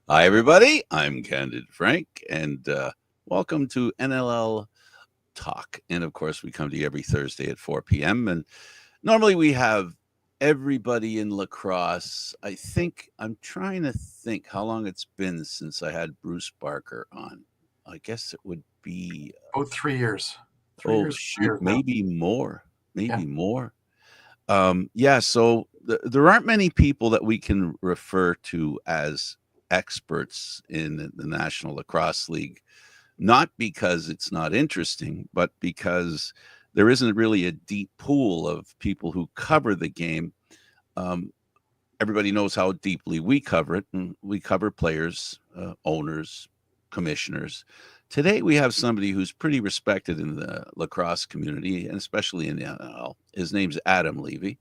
Hi, everybody. I'm Candid Frank, and welcome to NLL Talk. And of course, we come to you every Thursday at 4 p.m. And normally we have everybody in lacrosse. I'm trying to think how long it's been since I had Bruce Barker on. I guess it would be 3 years. Shoot, maybe more. More. So there aren't many people that we can refer to as experts in the National Lacrosse League, not because it's not interesting, but because there isn't really a deep pool of people who cover the game. Everybody knows how deeply we cover it, and we cover players, owners, commissioners. Today, we have somebody who's pretty respected in the lacrosse community, and especially in the NLL. His name's Adam Levi.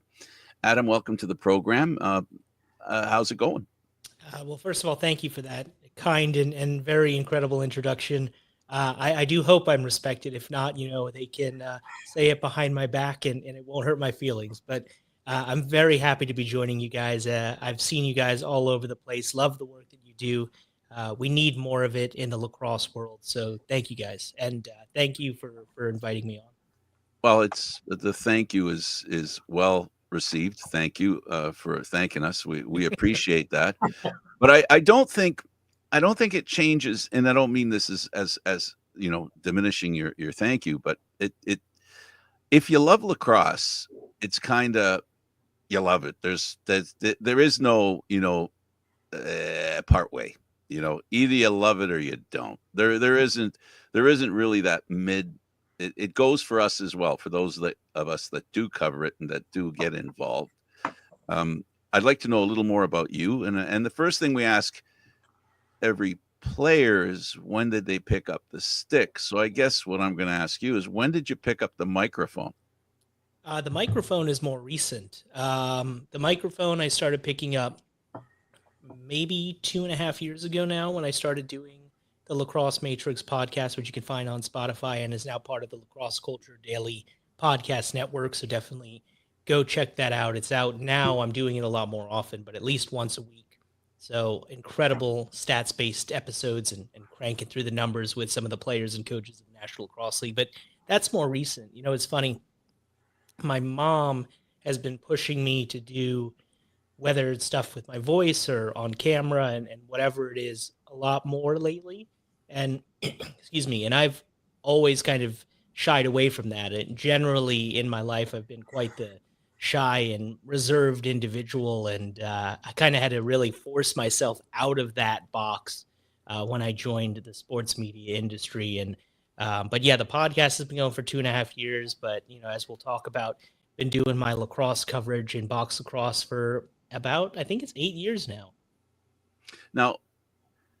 Adam, welcome to the program. How's it going? Well, first of all, thank you for that kind and very incredible introduction. I do hope I'm respected. If not, they can say it behind my back and it won't hurt my feelings. But I'm very happy to be joining you guys. I've seen you guys all over the place. Love the work that you do. We need more of it in the lacrosse world. So thank you guys. And thank you for inviting me on. Well, it's the thank you is well received. Thank you for thanking us. We appreciate that. But I don't think it changes, and I don't mean this as diminishing your thank you, but it if you love lacrosse, it's kind of you love it. There is no part way. Either you love it or you don't. There isn't really that mid. It goes for us as well, for those of us that do cover it and that do get involved. I'd like to know a little more about you. And the first thing we ask every player is, when did they pick up the stick? So I guess what I'm going to ask you is, when did you pick up the microphone? The microphone is more recent. The microphone I started picking up maybe 2.5 years ago now, when I started doing the Lacrosse Matrix podcast, which you can find on Spotify and is now part of the Lacrosse Culture Daily podcast network. So definitely go check that out. It's out now. I'm doing it a lot more often, but at least once a week. So incredible stats-based episodes and cranking through the numbers with some of the players and coaches of the National Lacrosse League. But that's more recent. It's funny. My mom has been pushing me to do, whether it's stuff with my voice or on camera and whatever it is, a lot more lately. And excuse me. And I've always kind of shied away from that. And generally in my life, I've been quite the shy and reserved individual. And I kind of had to really force myself out of that box when I joined the sports media industry. And but yeah, the podcast has been going for 2.5 years. But, as we'll talk about, been doing my lacrosse coverage in box lacrosse for about, I think it's 8 years now. Now,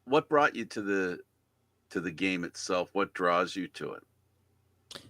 what brought you to the game itself? What draws you to it?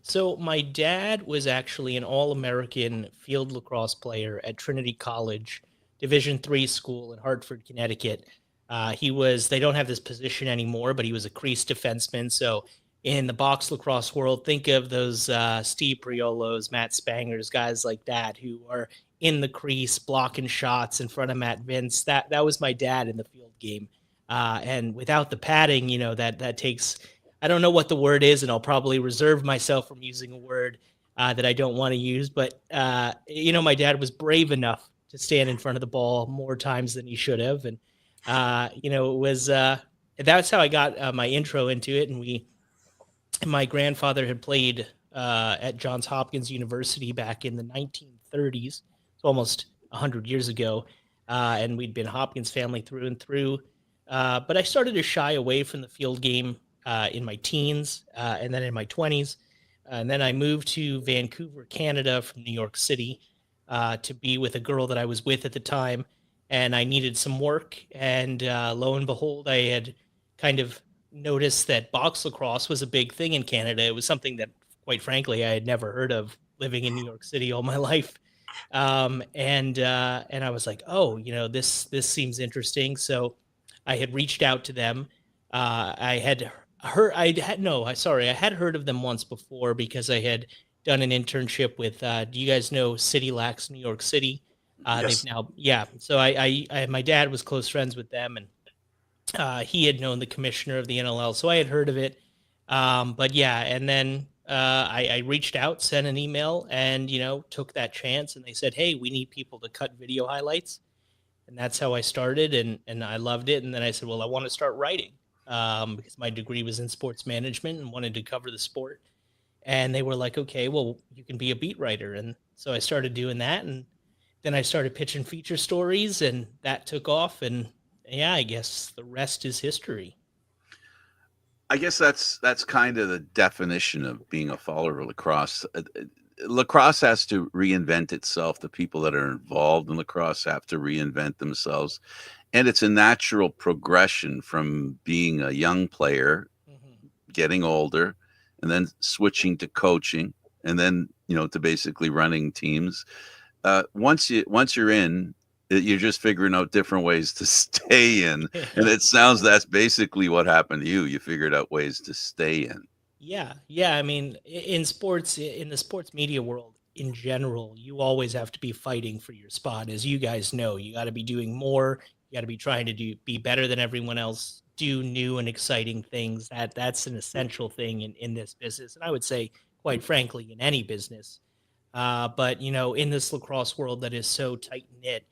So my dad was actually an All-American field lacrosse player at Trinity College, Division III school in Hartford, Connecticut. They don't have this position anymore, but he was a crease defenseman. So in the box lacrosse world, think of those Steve Priolos, Matt Spangers, guys like that who are in the crease, blocking shots in front of Matt Vince. That was my dad in the field game. And without the padding, that takes, I don't know what the word is, and I'll probably reserve myself from using a word that I don't want to use. But, my dad was brave enough to stand in front of the ball more times than he should have. And, it was, that's how I got my intro into it. And my grandfather had played at Johns Hopkins University back in the 1930s. It's almost 100 years ago. And we'd been Hopkins family through and through. But I started to shy away from the field game in my teens and then in my 20s. And then I moved to Vancouver, Canada from New York City to be with a girl that I was with at the time. And I needed some work. And lo and behold, I had kind of noticed that box lacrosse was a big thing in Canada. It was something that, quite frankly, I had never heard of living in New York City all my life. And I was like, oh, this seems interesting. So I had reached out to them. I had heard, I had, no, I sorry, I had heard of them once before because I had done an internship with, do you guys know City Lax, New York City? They've Yes. now, yeah. So my dad was close friends with them, and he had known the commissioner of the NLL, so I had heard of it. But yeah, and then I reached out, sent an email, and took that chance. And they said, "Hey, we need people to cut video highlights," and that's how I started, and I loved it. And then I said, "Well, I want to start writing because my degree was in sports management and wanted to cover the sport." And they were like, "Okay, well, you can be a beat writer." And so I started doing that, and then I started pitching feature stories, and that took off. And yeah, I guess the rest is history. I guess that's kind of the definition of being a follower of lacrosse. Lacrosse has to reinvent itself. The people that are involved in lacrosse have to reinvent themselves, and it's a natural progression from being a young player, Mhm. getting older, and then switching to coaching, and then to basically running teams. Once you're in, you're just figuring out different ways to stay in, and it sounds that's basically what happened to you. You figured out ways to stay in. Yeah, yeah. I mean, in sports, in the sports media world in general, you always have to be fighting for your spot. As you guys know, you got to be doing more. You got to be trying to be better than everyone else. Do new and exciting things. That's an essential thing in this business, and I would say, quite frankly, in any business. But in this lacrosse world that is so tight knit,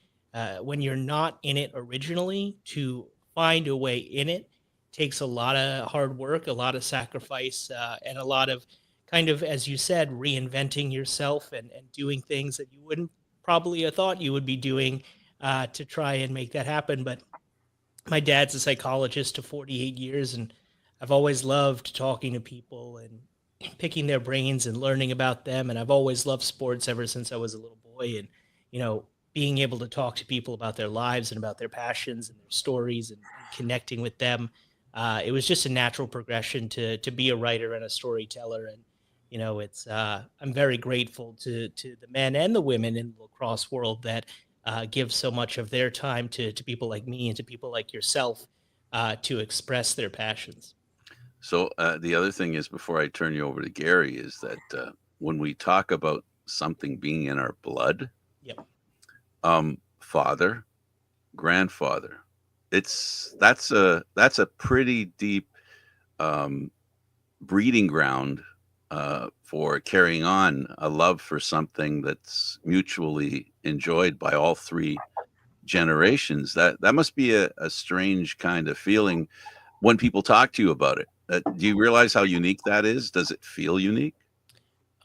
when you're not in it originally, to find a way in it takes a lot of hard work, a lot of sacrifice, and a lot of kind of, as you said, reinventing yourself and doing things that you wouldn't probably have thought you would be doing to try and make that happen. But my dad's a psychologist of 48 years, and I've always loved talking to people and picking their brains and learning about them. And I've always loved sports ever since I was a little boy. And being able to talk to people about their lives and about their passions and their stories, and connecting with them, it was just a natural progression to be a writer and a storyteller. And it's I'm very grateful to the men and the women in the lacrosse world that give so much of their time to people like me and to people like yourself to express their passions. So the other thing is, before I turn you over to Gary, is that when we talk about something being in our blood, Yep. father, grandfather, that's a pretty deep um, breeding ground for carrying on a love for something that's mutually enjoyed by all three generations. That must be a strange kind of feeling when people talk to you about it. Do you realize how unique that is? Does it feel unique?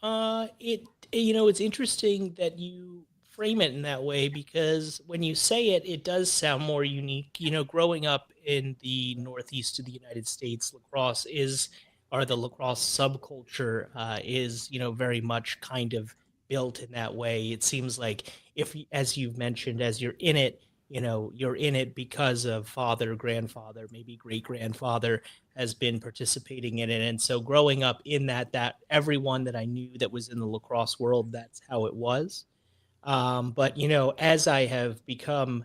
It it's interesting that you frame it in that way because when you say it, it does sound more unique. Growing up in the Northeast of the United States, lacrosse is or the lacrosse subculture is very much kind of built in that way. It seems like as you've mentioned, as you're in it, you're in it because of father, grandfather, maybe great grandfather has been participating in it. And so growing up in that everyone that I knew that was in the lacrosse world, that's how it was. But as I have become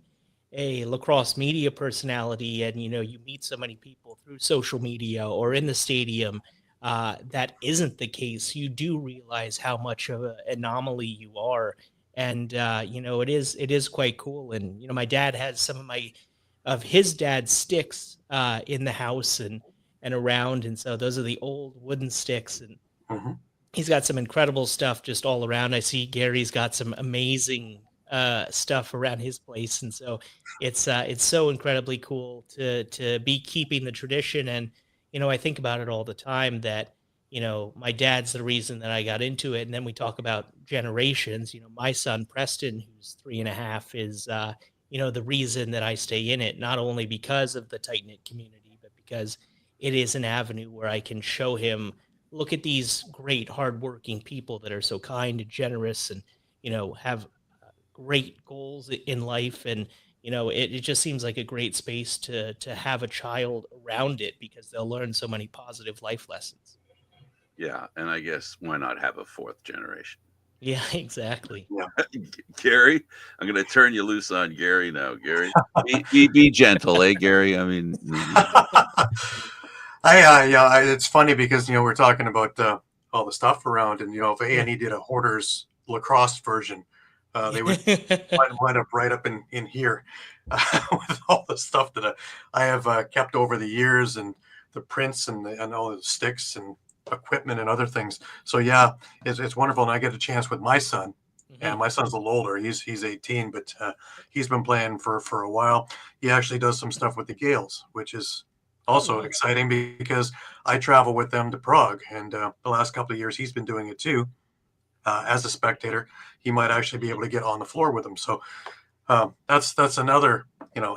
a lacrosse media personality, and you meet so many people through social media or in the stadium, that isn't the case. You do realize how much of an anomaly you are. And it is quite cool. And my dad has some of his dad's sticks in the house and around, and so those are the old wooden sticks. And Mhm. he's got some incredible stuff just all around. I see Gary's got some amazing stuff around his place, and so it's so incredibly cool to be keeping the tradition. And I think about it all the time that my dad's the reason that I got into it. And then we talk about generations. My son Preston, who's 3.5, is the reason that I stay in it, not only because of the tight knit community, but because it is an avenue where I can show him, look at these great hardworking people that are so kind and generous, and have great goals in life. And it just seems like a great space to have a child around it because they'll learn so many positive life lessons. Yeah, and I guess why not have a fourth generation? Yeah, exactly. Yeah. Gary, I'm going to turn you loose on Gary now. Gary, be gentle, eh, Gary? I mean, It's funny because we're talking about all the stuff around, and if A&E did a Hoarders lacrosse version, they would wind up right up in here with all the stuff that I have kept over the years, and the prints and all the sticks and equipment and other things. So yeah, it's wonderful, and I get a chance with my son. And my son's a little older. He's 18, but he's been playing for a while. He actually does some stuff with the Gales, which is also exciting because I travel with them to Prague, and the last couple of years he's been doing it too. As a spectator, he might actually be able to get on the floor with them. So that's another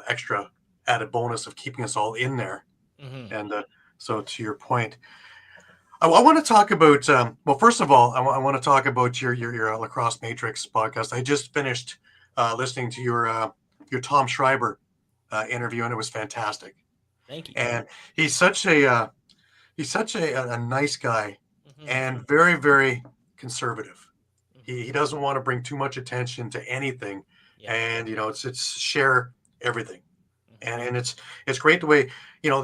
extra added bonus of keeping us all in there. And so to your point, I want to talk about well, first of all, I want to talk about your Lacrosse Matrix podcast. I just finished listening to your Tom Schreiber interview, and it was fantastic. Thank you. And he's such a nice guy, and very, very conservative. He doesn't want to bring too much attention to anything, and it's share everything. And it's great the way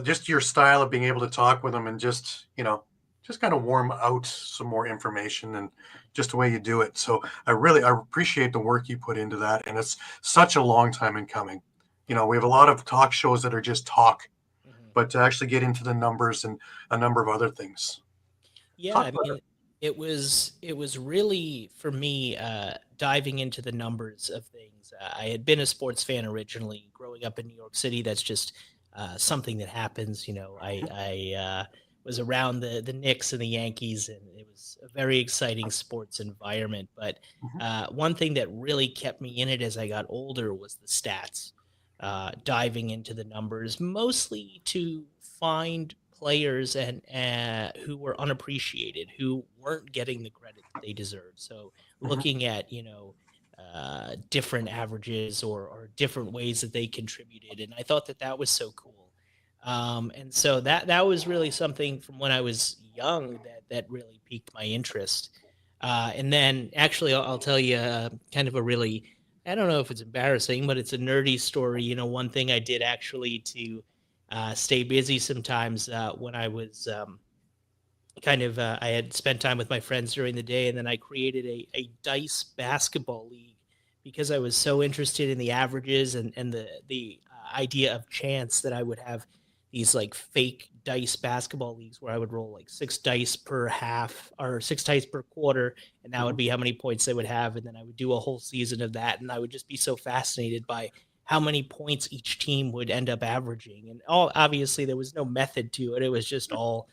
just your style of being able to talk with him, and just kind of warm out some more information, and just the way you do it. So I appreciate the work you put into that, and it's such a long time in coming. We have a lot of talk shows that are just talk, but to actually get into the numbers and a number of other things. Yeah, I mean, it was really, for me, diving into the numbers of things. I had been a sports fan originally, growing up in New York City. That's just something that happens. I was around the Knicks and the Yankees, and it was a very exciting sports environment. But one thing that really kept me in it as I got older was the stats. Diving into the numbers, mostly to find players and who were unappreciated, who weren't getting the credit that they deserved. So looking at different averages or different ways that they contributed, and I thought that was so cool. And so that was really something from when I was young that really piqued my interest. And then actually, I'll tell you kind of a really, I don't know if it's embarrassing, but it's a nerdy story. One thing I did actually to stay busy sometimes when I was I had spent time with my friends during the day, and then I created a dice basketball league because I was so interested in the averages and the idea of chance, that I would have these like fake dice basketball leagues where I would roll like 6 dice per half or 6 dice per quarter, and that would be how many points they would have. And then I would do a whole season of that, and I would just be so fascinated by how many points each team would end up averaging. And obviously there was no method to it. It was just all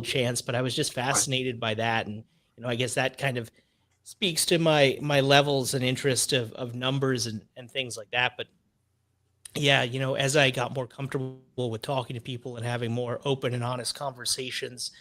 chance, but I was just fascinated by that. And, I guess that kind of speaks to my levels and interest of numbers and things like that. But yeah, as I got more comfortable with talking to people and having more open and honest conversations,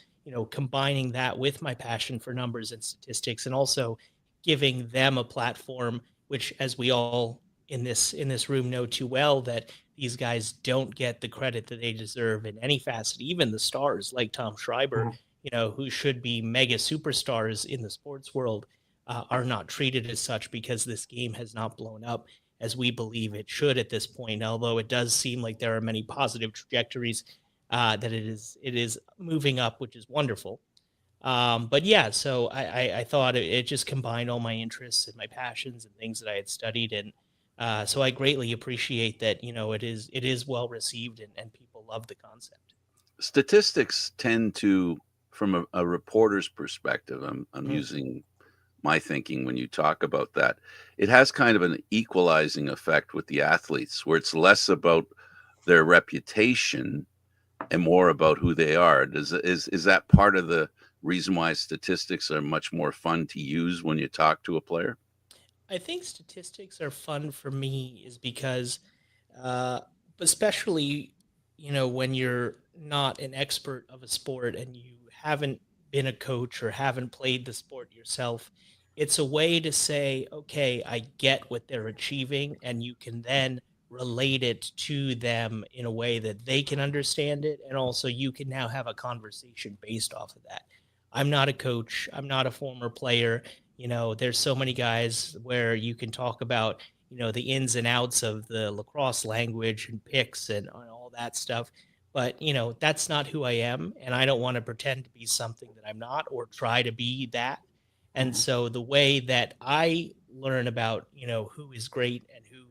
combining that with my passion for numbers and statistics, and also giving them a platform, which, as we all in this room know too well, that these guys don't get the credit that they deserve in any facet. Even the stars like Tom Schreiber, who should be mega superstars in the sports world, are not treated as such because this game has not blown up as we believe it should at this point. Although it does seem like there are many positive trajectories, that it is moving up, which is wonderful. But yeah, so I thought it just combined all my interests and my passions and things that I had studied. And so I greatly appreciate that, it is well received, and people love the concept. Statistics tend to, from a reporter's perspective, I'm using my thinking when you talk about that, it has kind of an equalizing effect with the athletes, where it's less about their reputation and more about who they are. Is that part of the reason why statistics are much more fun to use when you talk to a player? I think statistics are fun for me is because, especially, when you're not an expert of a sport and you haven't been a coach or haven't played the sport yourself, it's a way to say, okay, I get what they're achieving, and you can then relate it to them in a way that they can understand it. And also you can now have a conversation based off of that. I'm not a coach. I'm not a former player. there's so many guys where you can talk about, the ins and outs of the lacrosse language and picks and all that stuff. But, that's not who I am. And I don't want to pretend to be something that I'm not or try to be that. And Mhm. so the way that I learn about, who is great and who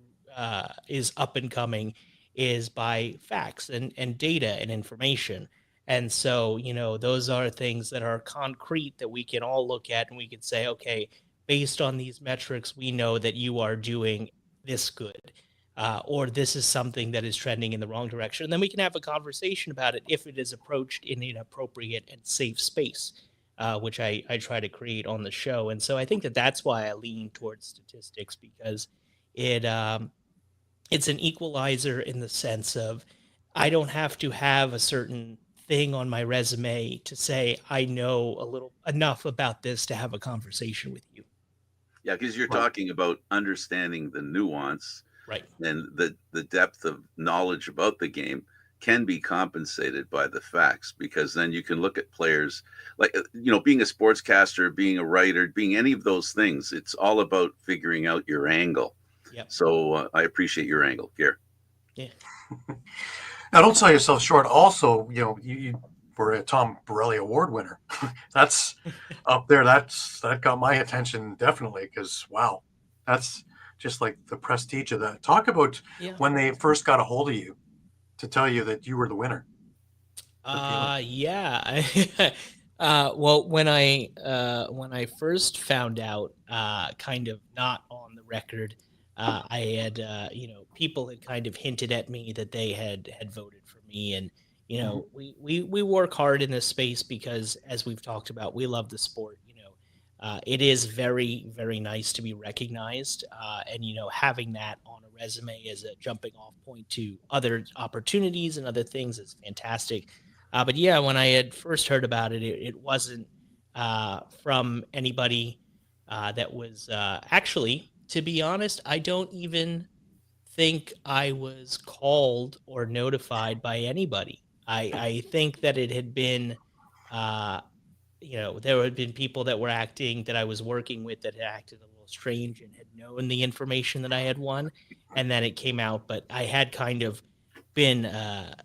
is up and coming is by facts and data and information. And so, those are things that are concrete that we can all look at and we can say, okay, based on these metrics, we know that you are doing this good. Or this is something that is trending in the wrong direction. And then we can have a conversation about it if it is approached in an appropriate and safe space, which I try to create on the show. And so I think that that's why I lean towards statistics because it it's an equalizer in the sense of I don't have to have a certain thing on my resume to say I know a little enough about this to have a conversation with you. Yeah, because you're Right. talking about understanding the nuance Right. and the depth of knowledge about the game can be compensated by the facts, because then you can look at players like being a sportscaster, being a writer, being any of those things. It's all about figuring out your angle. Yep. So I appreciate your angle here. Yeah. Now, don't sell yourself short. Also, you were a Tom Borelli Award winner. That's up there. That got my attention definitely because wow, that's just like the prestige of that. Talk about Yeah. when they first got a hold of you to tell you that you were the winner. The feeling. Yeah. Well, when I first found out, kind of not on the record, I had people had kind of hinted at me that they had voted for me, and Mhm. we work hard in this space because, as we've talked about, we love the sport. It is very very nice to be recognized, and having that on a resume as a jumping off point to other opportunities and other things is fantastic. But yeah, when I had first heard about it, it wasn't from anybody that was actually, to be honest, I don't even think I was called or notified by anybody. I think that it had been, uh, there had been people that were acting that I was working with that had acted a little strange and had known the information that I had won, and then it came out. But I had kind of been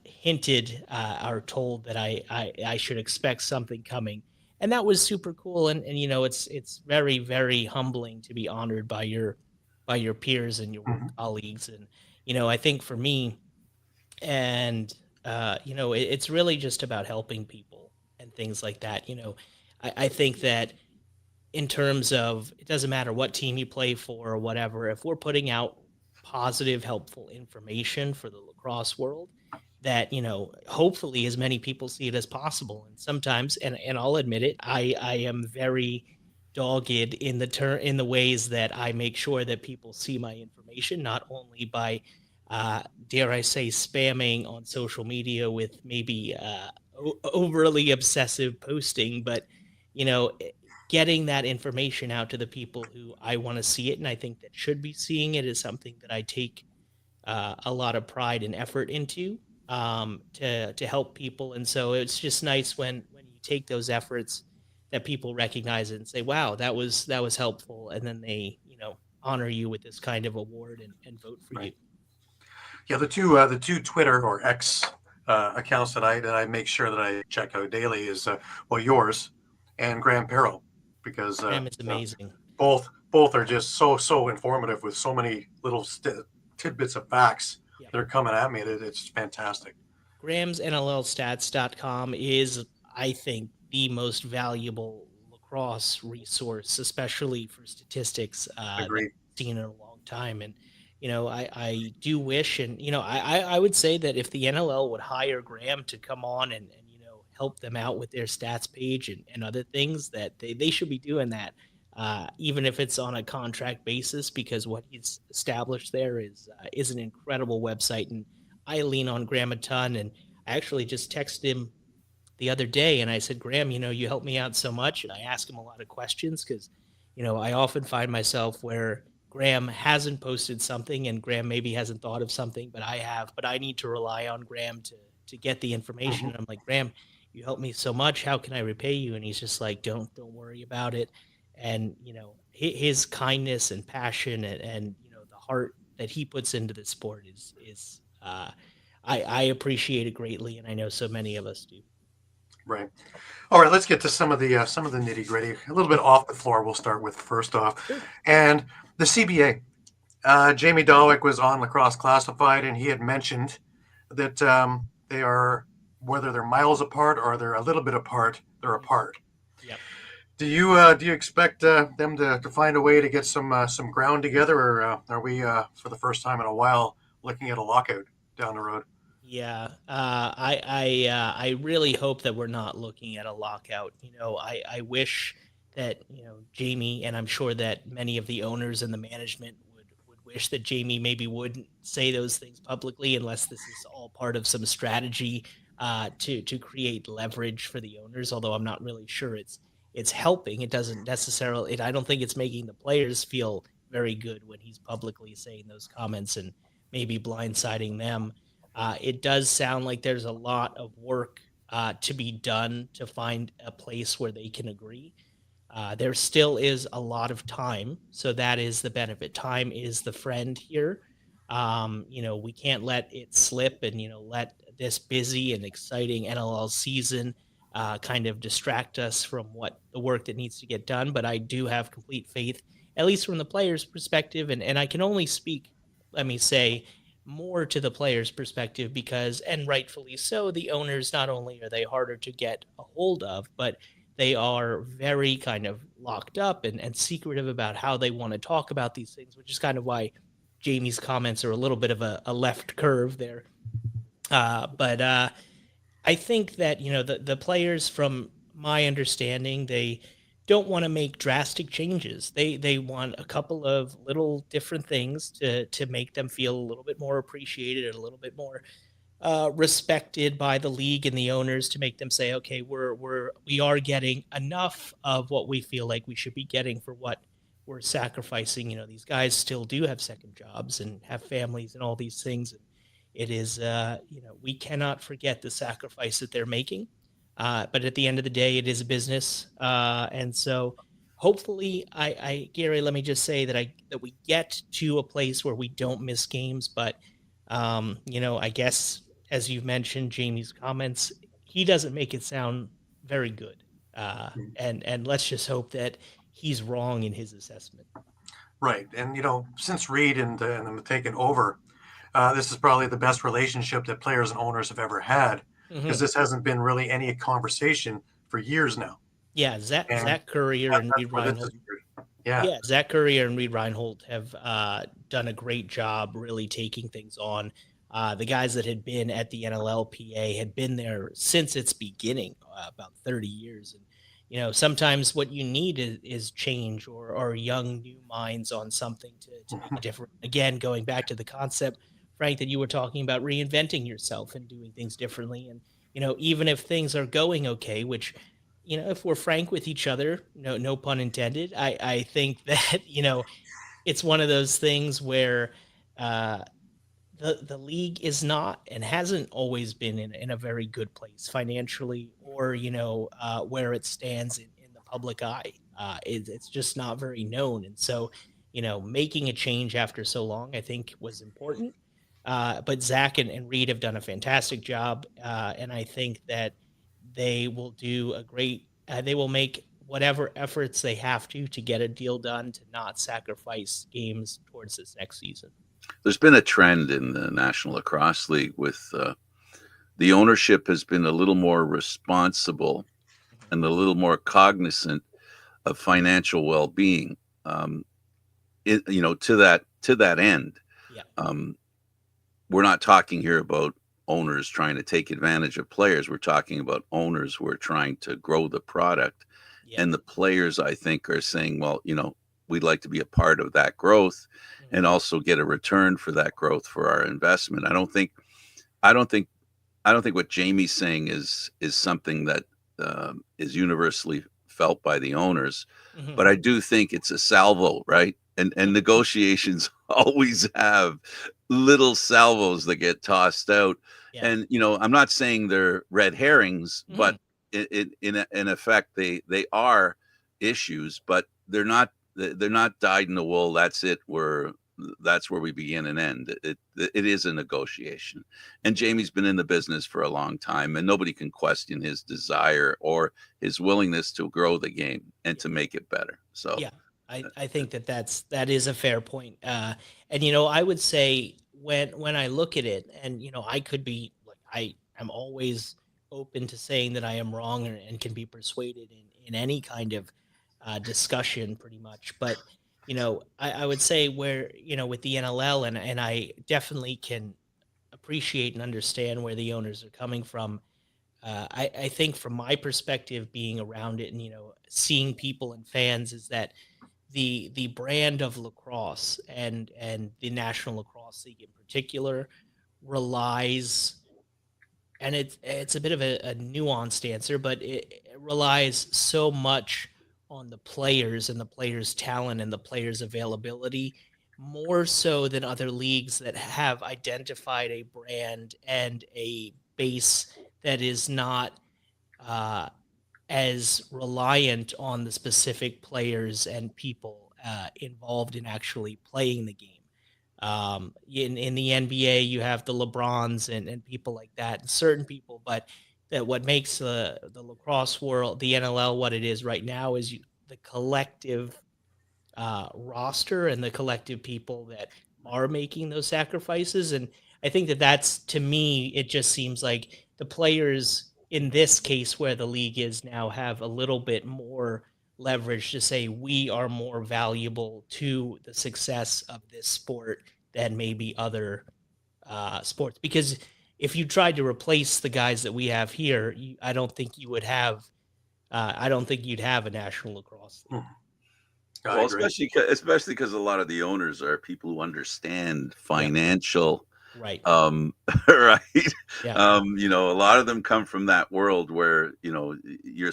hinted or told that I should expect something coming, and that was super cool. And it's very very humbling to be honored by your peers and your work Mhm. colleagues. And I think for me, and it's really just about helping people and things like that. I think that in terms of it doesn't matter what team you play for or whatever, if we're putting out positive, helpful information for the lacrosse world, that hopefully as many people see it as possible. And sometimes, and I'll admit it, I am very dogged in the ways that I make sure that people see my information, not only by dare I say spamming on social media with maybe overly obsessive posting, but you know getting that information out to the people who I want to see it and I think that should be seeing it is something that I take a lot of pride and effort into, to help people. And so it's just nice when you take those efforts that people recognize it and say, "Wow, that was helpful," and then they honor you with this kind of award and vote for you. Right. Yeah, the two Twitter or X accounts that I make sure that I check out daily is well yours and Graham Perrell because Graham is amazing. both are just so informative with so many little tidbits of facts Yeah. that are coming at me. It's fantastic. Graham's NLLstats.com is, I think, the most valuable lacrosse resource, especially for statistics, that Agreed. I've seen in a long time. And, I do wish, and, I would say that if the NLL would hire Graham to come on and help them out with their stats page and other things, that they should be doing that, even if it's on a contract basis, because what he's established there is an incredible website. And I lean on Graham a ton, and I actually just texted him the other day and I said, Graham, you help me out so much. And I ask him a lot of questions because, I often find myself where Graham hasn't posted something and Graham maybe hasn't thought of something, but I have, but I need to rely on Graham to get the information. Hmm. And I'm like, Graham, you helped me so much. How can I repay you? And he's just like, don't worry about it. and his kindness and passion and the heart that he puts into the sport is I appreciate it greatly, and I know so many of us do. Right. All right. Let's get to some of the nitty gritty. A little bit off the floor. We'll start with first off, Sure. and the CBA. Jamie Dawick was on Lacrosse Classified, and he had mentioned that they are, whether they're miles apart or they're a little bit apart, they're apart. Yep. Do you expect them to find a way to get some ground together, or are we for the first time in a while looking at a lockout down the road? Yeah, I really hope that we're not looking at a lockout. I wish that Jamie, and I'm sure that many of the owners and the management would wish that Jamie maybe wouldn't say those things publicly, unless this is all part of some strategy to create leverage for the owners. Although I'm not really sure it's helping. It doesn't necessarily. I don't think it's making the players feel very good when he's publicly saying those comments and maybe blindsiding them. It does sound like there's a lot of work to be done to find a place where they can agree. There still is a lot of time, so that is the benefit. Time is the friend here. We can't let it slip, and let this busy and exciting NLL season kind of distract us from what the work that needs to get done. But I do have complete faith, at least from the players' perspective, and I can only speak, let me say, more to the players' perspective because, and rightfully so, the owners, not only are they harder to get a hold of, but they are very kind of locked up and secretive about how they want to talk about these things, which is kind of why Jamie's comments are a little bit of a left curve there. But I think that, the players, from my understanding, they don't want to make drastic changes. They want a couple of little different things to make them feel a little bit more appreciated and a little bit more respected by the league and the owners, to make them say, okay, we are getting enough of what we feel like we should be getting for what we're sacrificing. These guys still do have second jobs and have families and all these things. And it is, we cannot forget the sacrifice that they're making. But at the end of the day, it is a business. And so hopefully Gary, let me just say that we get to a place where we don't miss games. But, I guess, as you've mentioned, Jamie's comments, he doesn't make it sound very good. And let's just hope that he's wrong in his assessment. Right. And, since Reed and them have taken over, this is probably the best relationship that players and owners have ever had, because this hasn't been really any conversation for years now. Yeah, Zach Courier and Reed Reinhold. Yeah, Zach Courier and Reed Reinhold have done a great job really taking things on. The guys that had been at the NLLPA had been there since its beginning, about 30 years. And, sometimes what you need is change or young new minds on something to make a difference. Again, going back to the concept, Frank, that you were talking about, reinventing yourself and doing things differently. And, even if things are going okay, which, if we're frank with each other, no pun intended, I think that, it's one of those things where the league is not and hasn't always been in a very good place financially, or, where it stands in the public eye. It's just not very known. And so, making a change after so long, I think, was important. But Zach and Reed have done a fantastic job. And I think that they will do a great, they will make whatever efforts they have to get a deal done, to not sacrifice games towards this next season. There's been a trend in the National Lacrosse League with the ownership has been a little more responsible and a little more cognizant of financial well-being. To that end. Yeah. We're not talking here about owners trying to take advantage of players. We're talking about owners who are trying to grow the product. Yeah. And the players, I think, are saying, well, we'd like to be a part of that growth and also get a return for that growth for our investment. I don't think what Jamie's saying is something that is universally felt by the owners, but I do think it's a salvo, right? And negotiations always have little salvos that get tossed out. Yeah. And, I'm not saying they're red herrings, but in effect, they are issues. But they're not dyed in the wool. That's it. That's where we begin and end. It is a negotiation, and Jamie's been in the business for a long time, and nobody can question his desire or his willingness to grow the game and to make it better. So yeah, I think that is a fair point. And I would say when I look at it, and I could be like I am always open to saying that I am wrong, and can be persuaded in any kind of discussion, pretty much. But I would say where with the NLL, and I definitely can appreciate and understand where the owners are coming from. I think from my perspective, being around it and seeing people and fans, is that the brand of lacrosse and the National Lacrosse League in particular relies, and it's a bit of a nuanced answer, but it relies so much on the players and the players' talent and the players' availability, more so than other leagues that have identified a brand and a base that is not uh, as reliant on the specific players and people involved in actually playing the game. In the NBA, you have the LeBrons and people like that, and certain people, but that what makes the lacrosse world, the NLL, what it is right now is the collective roster and the collective people that are making those sacrifices. And I think that's, to me, it just seems like the players in this case, where the league is now, have a little bit more leverage to say we are more valuable to the success of this sport than maybe other sports. Because if you tried to replace the guys that we have here, I don't think you would have. I don't think you'd have a National Lacrosse League. I well, agree. especially because a lot of the owners are people who understand financial, Right. right. Yeah. A lot of them come from that world where you're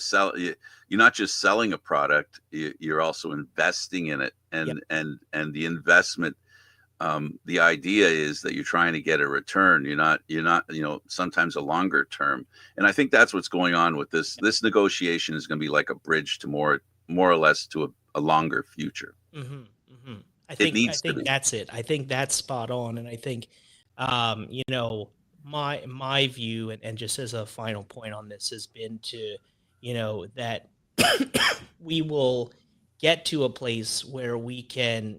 not just selling a product, you're also investing in it, and the investment. The idea is that you're trying to get a return. You're not, sometimes a longer term. And I think that's what's going on with this. This negotiation is going to be like a bridge to more or less to a longer future. Mm-hmm, mm-hmm. I It think needs to be. that's it. I think that's spot on. And I think, my view, and just as a final point on this, has been to, that we will get to a place where we can,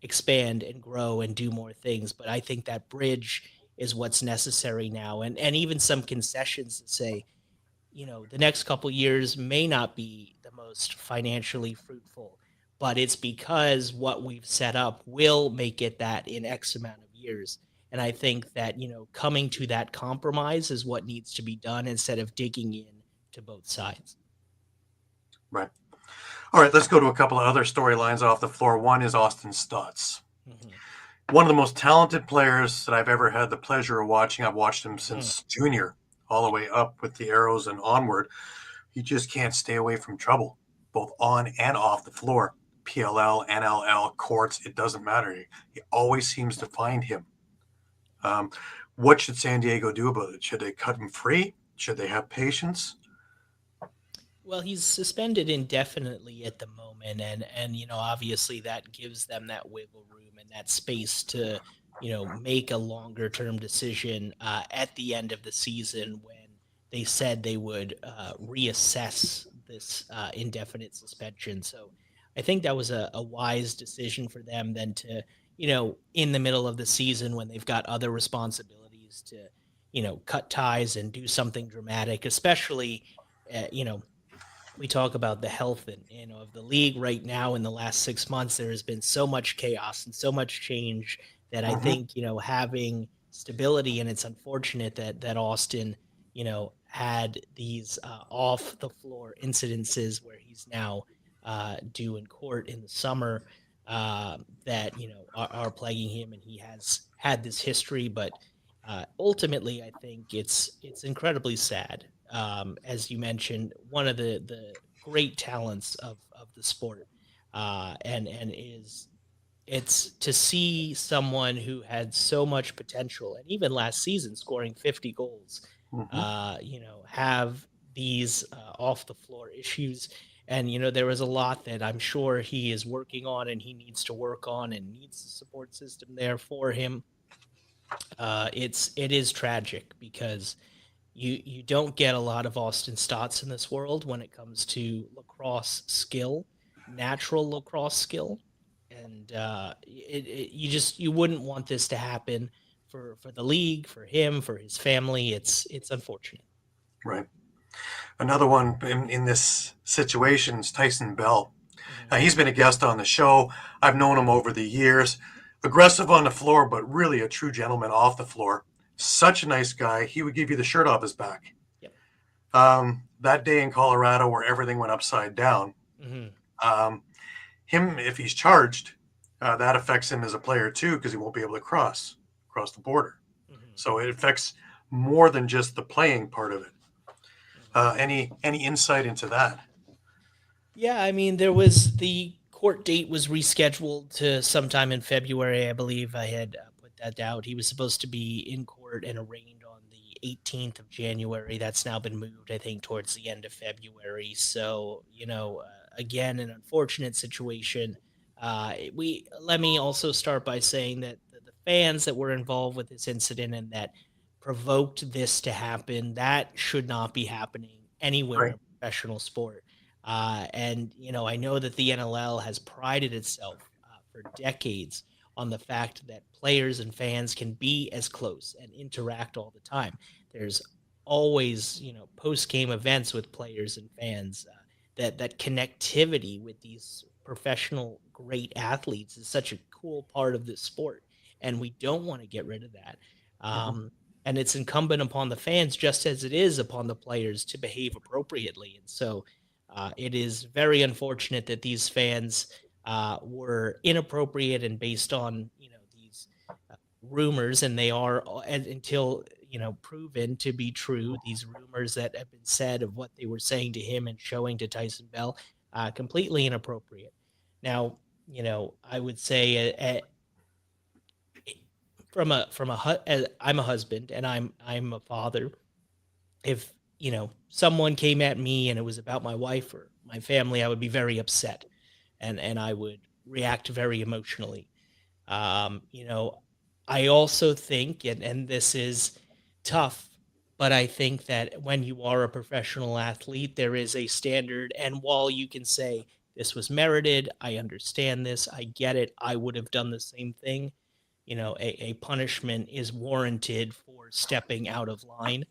expand and grow and do more things. But I think that bridge is what's necessary now. And even some concessions that say, the next couple years may not be the most financially fruitful, but it's because what we've set up will make it that in X amount of years. And I think that, coming to that compromise is what needs to be done, instead of digging in to both sides. Right. All right, let's go to a couple of other storylines off the floor. One is Austin Stutz. Mm-hmm. One of the most talented players that I've ever had the pleasure of watching. I've watched him since junior, all the way up with the Arrows and onward. He just can't stay away from trouble, both on and off the floor. PLL, NLL, courts, it doesn't matter. He always seems to find him. What should San Diego do about it? Should they cut him free? Should they have patience? Well, he's suspended indefinitely at the moment, and obviously that gives them that wiggle room and that space to make a longer term decision at the end of the season, when they said they would reassess this indefinite suspension. So I think that was a wise decision for them, than to in the middle of the season, when they've got other responsibilities, to cut ties and do something dramatic, especially we talk about the health of the league right now. In the last 6 months, there has been so much chaos and so much change that I think, having stability, and it's unfortunate that Austin, had these off the floor incidences where he's now due in court in the summer, that, are plaguing him, and he has had this history. But ultimately, I think it's incredibly sad. As you mentioned, one of the great talents of the sport, and it's to see someone who had so much potential, and even last season scoring 50 goals, have these off the floor issues. And, there was a lot that I'm sure he is working on and he needs to work on and needs the support system there for him. It is tragic because you don't get a lot of Austin Stotts in this world when it comes to lacrosse skill, natural lacrosse skill, and you wouldn't want this to happen for the league, for him, for his family. It's unfortunate. Right. Another one in this situation is Tyson Bell. He's been a guest on the show. I've known him over the years. Aggressive on the floor, but really a true gentleman off the floor. Such a nice guy. He would give you the shirt off his back. Yep. That day in Colorado where everything went upside down, him, if he's charged, that affects him as a player too, because he won't be able to cross the border. So it affects more than just the playing part of it. Any insight into that? Yeah, I mean, there was the court date was rescheduled to sometime in February. I believe I had put that out. He was supposed to be in court and arraigned on the 18th of January. That's now been moved, I think, towards the end of February. So, again, an unfortunate situation. Let me also start by saying that the fans that were involved with this incident and that provoked this to happen, that should not be happening anywhere in professional sport. And, I know that the NLL has prided itself for decades on the fact that players and fans can be as close and interact all the time. There's always, post-game events with players and fans. That connectivity with these professional great athletes is such a cool part of this sport, and we don't want to get rid of that. And it's incumbent upon the fans, just as it is upon the players, to behave appropriately. And so it is very unfortunate that these fans were inappropriate and based on, these rumors, and they are until, proven to be true. These rumors that have been said of what they were saying to him and showing to Tyson Bell, completely inappropriate. Now, I would say I'm a husband and I'm a father. If someone came at me and it was about my wife or my family, I would be very upset, and I would react very emotionally. I also think, and this is tough, but I think that when you are a professional athlete, there is a standard, and while you can say this was merited, I understand this, I get it, I would have done the same thing. A punishment is warranted for stepping out of line.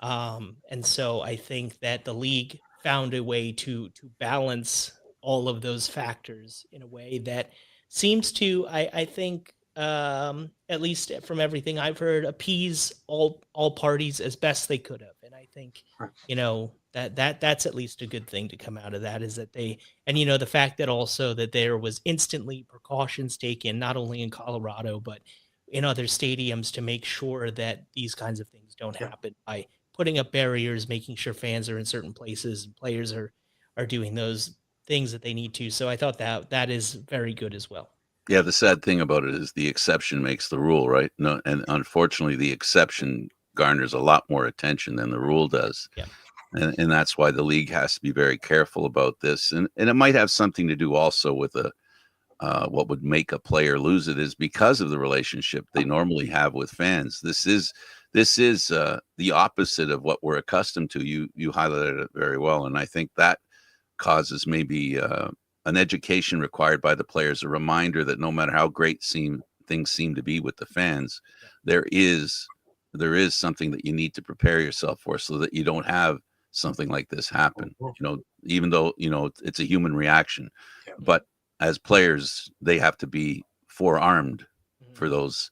And so I think that the league found a way to balance all of those factors in a way that seems to, I think, at least from everything I've heard, appease all parties as best they could have. And I think, that's at least a good thing to come out of that, is that the fact that also that there was instantly precautions taken, not only in Colorado, but in other stadiums, to make sure that these kinds of things don't happen by putting up barriers, making sure fans are in certain places and players are doing those things that they need to. So I thought that is very good as well. Yeah, the sad thing about it is the exception makes the rule, right? No, and unfortunately, the exception garners a lot more attention than the rule does. Yeah. And that's why the league has to be very careful about this. And it might have something to do also with what would make a player lose it is because of the relationship they normally have with fans. This is the opposite of what we're accustomed to. You highlighted it very well, and I think that causes maybe an education required by the players, a reminder that no matter how great things seem to be with the fans, there is something that you need to prepare yourself for, so that you don't have something like this happen. Even though it's a human reaction, but as players, they have to be forearmed for those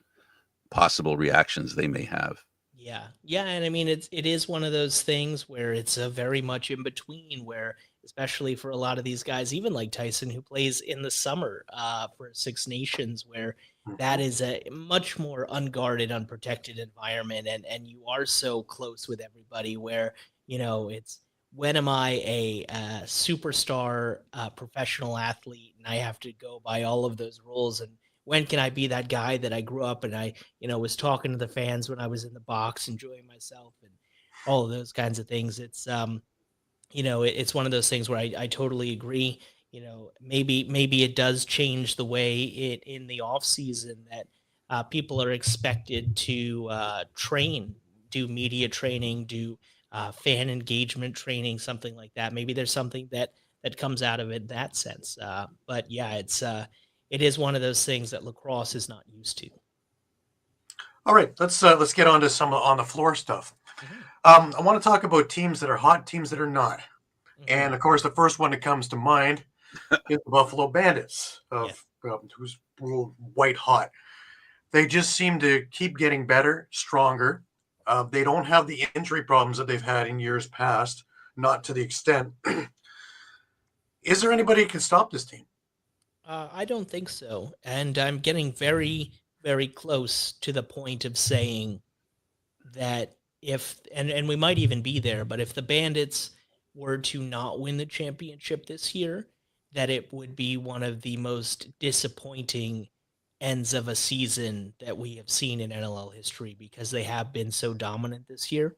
possible reactions they may have. Yeah, and I mean it is one of those things where it's a very much in between, where especially for a lot of these guys, even like Tyson, who plays in the summer for Six Nations, where that is a much more unguarded, unprotected environment, and you are so close with everybody, where it's, when am I a superstar professional athlete and I have to go by all of those rules, and when can I be that guy that I grew up and I, was talking to the fans when I was in the box, enjoying myself and all of those kinds of things. It's, it's one of those things where I totally agree. Maybe it does change the way in the off season that people are expected to train, do media training, do fan engagement training, something like that. Maybe there's something that comes out of it in that sense. But yeah, it is one of those things that lacrosse is not used to. All right, let's get on to some on the floor stuff. Mhm. I want to talk about teams that are hot, teams that are not. And of course, the first one that comes to mind is the Buffalo Bandits, who's white hot. They just seem to keep getting better, stronger. They don't have the injury problems that they've had in years past, not to the extent. Is there anybody who can stop this team? I don't think so. And I'm getting very, very close to the point of saying that and we might even be there, but if the Bandits were to not win the championship this year, that it would be one of the most disappointing ends of a season that we have seen in NLL history, because they have been so dominant this year.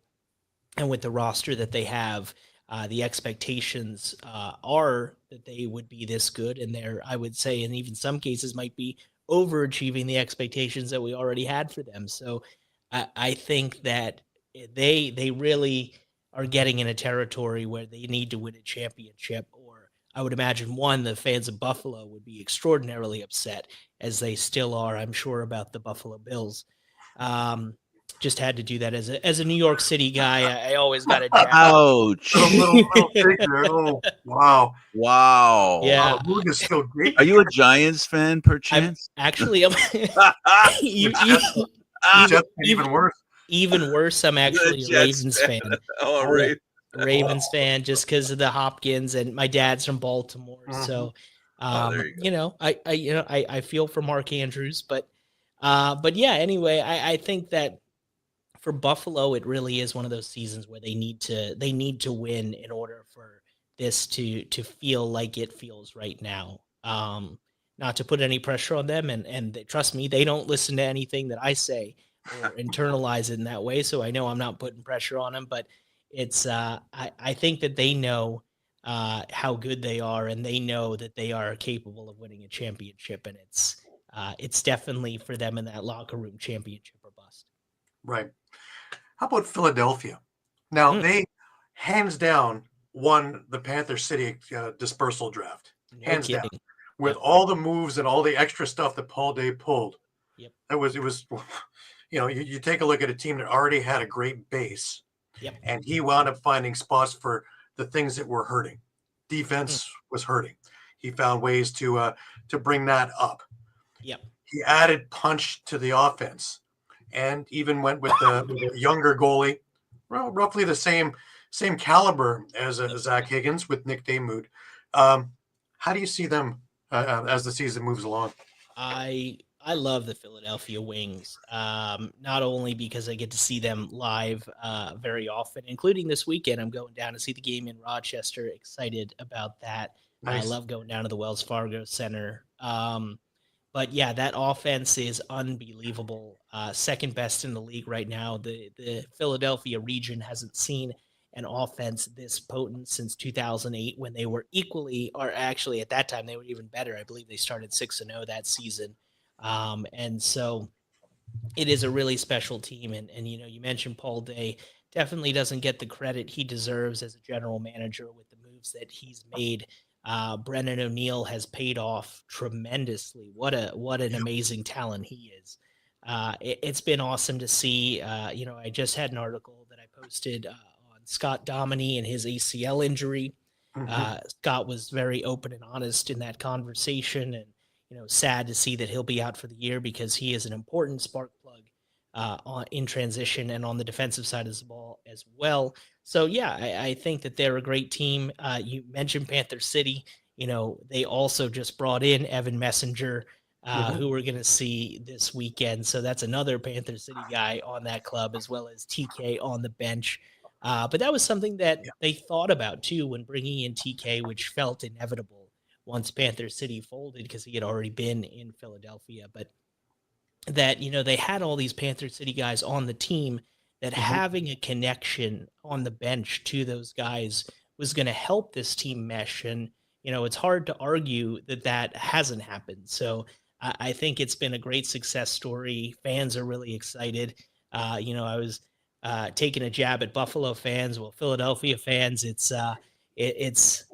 And with the roster that they have, the expectations are that they would be this good, and they're, I would say, in even some cases, might be overachieving the expectations that we already had for them. So I think that they really are getting in a territory where they need to win a championship, or I would imagine the fans of Buffalo would be extraordinarily upset, as they still are, I'm sure, about the Buffalo Bills. Just had to do that as a New York City guy. I always got to jab. Ouch! Little figure. Oh, wow! Wow! Yeah. Wow, the mood is still great. Are you a Giants fan, perchance? Actually, Even worse. Even worse, I'm actually a Ravens fan. Oh, right. Ravens fan, just because of the Hopkins, and my dad's from Baltimore, so there you go. I feel for Mark Andrews, but yeah. Anyway, I think that for Buffalo, it really is one of those seasons where they need to win in order for this to feel like it feels right now. Not to put any pressure on them, and trust me, they don't listen to anything that I say or internalize it in that way. So I know I'm not putting pressure on them, but it's I think that they know how good they are, and they know that they are capable of winning a championship, and it's definitely for them in that locker room, championship or bust. Right. How about Philadelphia? Now, they hands down won the Panther City dispersal draft. Hands down. With all the moves and all the extra stuff that Paul Day pulled. Yep. It was, you take a look at a team that already had a great base. Yep. And he wound up finding spots for the things that were hurting. Defense was hurting. He found ways to bring that up. Yep. He added punch to the offense, and even went with the younger goalie, well, roughly the same caliber as Zach Higgins with Nick Damude. How do you see them as the season moves along? I love the Philadelphia Wings, not only because I get to see them live very often, including this weekend. I'm going down to see the game in Rochester. Excited about that. Nice. I love going down to the Wells Fargo Center. But yeah, that offense is unbelievable. Second best in the league right now. The Philadelphia region hasn't seen an offense this potent since 2008, when they were equally, or actually at that time they were even better. I believe they started 6-0 that season. And so it is a really special team. And you mentioned Paul Day definitely doesn't get the credit he deserves as a general manager with the moves that he's made. Brennan O'Neill has paid off tremendously. What an amazing talent he is. It's been awesome to see. I just had an article that I posted on Scott Dominy and his ACL injury. Scott was very open and honest in that conversation, and sad to see that he'll be out for the year, because he is an important spark plug in transition and on the defensive side of the ball as well. So yeah, I think that they're a great team. You mentioned Panther City. They also just brought in Evan Messenger, who we're going to see this weekend. So that's another Panther City guy on that club, as well as TK on the bench. But that was something that they thought about too when bringing in TK, which felt inevitable once Panther City folded, because he had already been in Philadelphia. But that, they had all these Panther City guys on the team, that having a connection on the bench to those guys was going to help this team mesh. And, it's hard to argue that that hasn't happened. So I think it's been a great success story. Fans are really excited. I was taking a jab at Buffalo fans. Well, Philadelphia fans, it's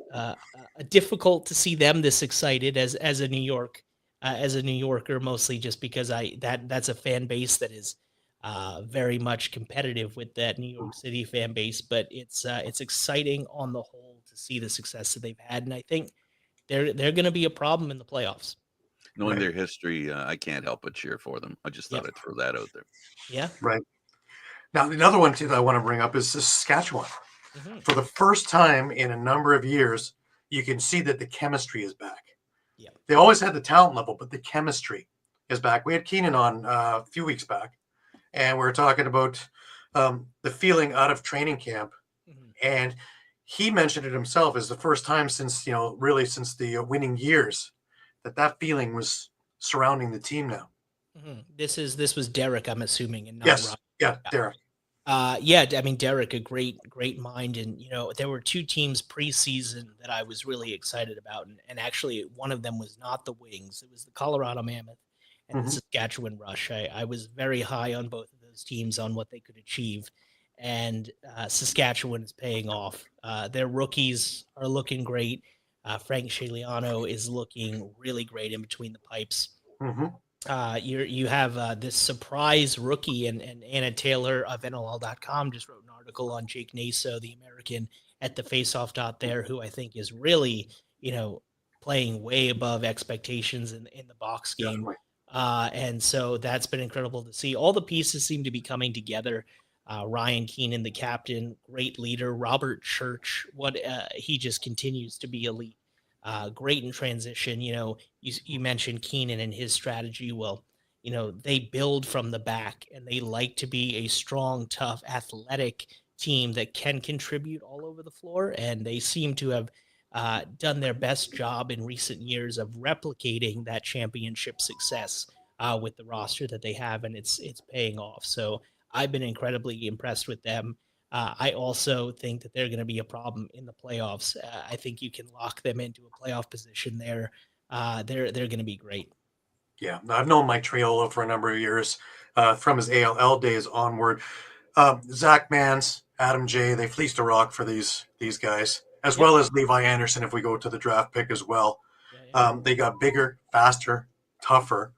difficult to see them this excited as a as a New Yorker, mostly just because that's a fan base that is very much competitive with that New York City fan base. But it's exciting on the whole to see the success that they've had, and I think they're going to be a problem in the playoffs. Knowing their history, I can't help but cheer for them. I just thought I'd throw that out there. Yeah. Right. Now, another one too that I want to bring up is Saskatchewan. Mm-hmm. For the first time in a number of years, you can see that the chemistry is back. Yeah. They always had the talent level, but the chemistry is back. We had Keenan on a few weeks back, and we were talking about the feeling out of training camp. Mm-hmm. And he mentioned it himself as the first time since, really since the winning years that feeling was surrounding the team now. Mm-hmm. This was Derek, I'm assuming, and not Yes. Rob. Yeah, Derek. I mean, Derek, a great mind. And, there were two teams preseason that I was really excited about. And actually, one of them was not the Wings. It was the Colorado Mammoth and the Saskatchewan Rush. I was very high on both of those teams on what they could achieve. And Saskatchewan is paying off. Their rookies are looking great. Frank Shaliano is looking really great in between the pipes. Mm-hmm. You have this surprise rookie, and Anna Taylor of NLL.com just wrote an article on Jake Naso, the American at the faceoff dot there, who I think is really, playing way above expectations in the box game. And so that's been incredible to see. All the pieces seem to be coming together. Ryan Keenan, the captain, great leader. Robert Church, he just continues to be elite. Great in transition. You mentioned Keenan and his strategy. Well, they build from the back, and they like to be a strong, tough, athletic team that can contribute all over the floor. And they seem to have done their best job in recent years of replicating that championship success with the roster that they have, and it's paying off. So I've been incredibly impressed with them. I also think that they're going to be a problem in the playoffs. I think you can lock them into a playoff position there. They're going to be great. Yeah, I've known Mike Triolo for a number of years, from his ALL days onward. Zach Mans, Adam J, they fleeced a rock for these guys, as well as Levi Anderson if we go to the draft pick as well. They got bigger, faster, tougher.